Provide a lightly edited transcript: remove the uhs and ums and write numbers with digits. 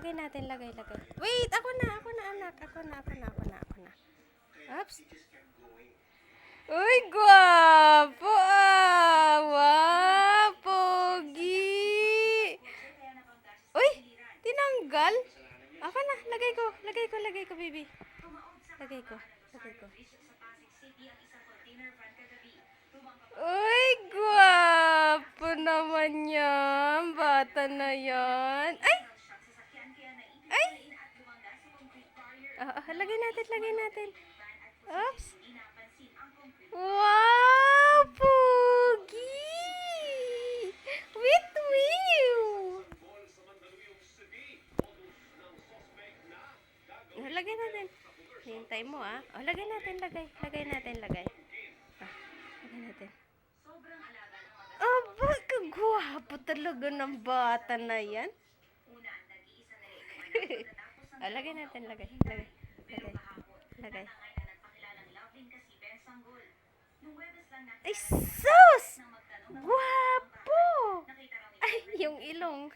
lagay natin, lagay. Wait, ako na, anak. Ako na. Oops. Uy, guwapo ah! Wow, pogi! Uy, tinanggal? Ako na, lagay ko, baby. Lagay ko. Uy, guwapo naman yan. Bata na yan. Ay! Lagay natin. Oops. Wow, pogi! Wit-wiw! Lagay natin. Hintay mo ah. Lagay natin. Lagay natin. Aba, kagwapo talaga ng bata na yan. Lagay natin. Lagay. Ay, sus! Guwapo! Ay, yung ilong.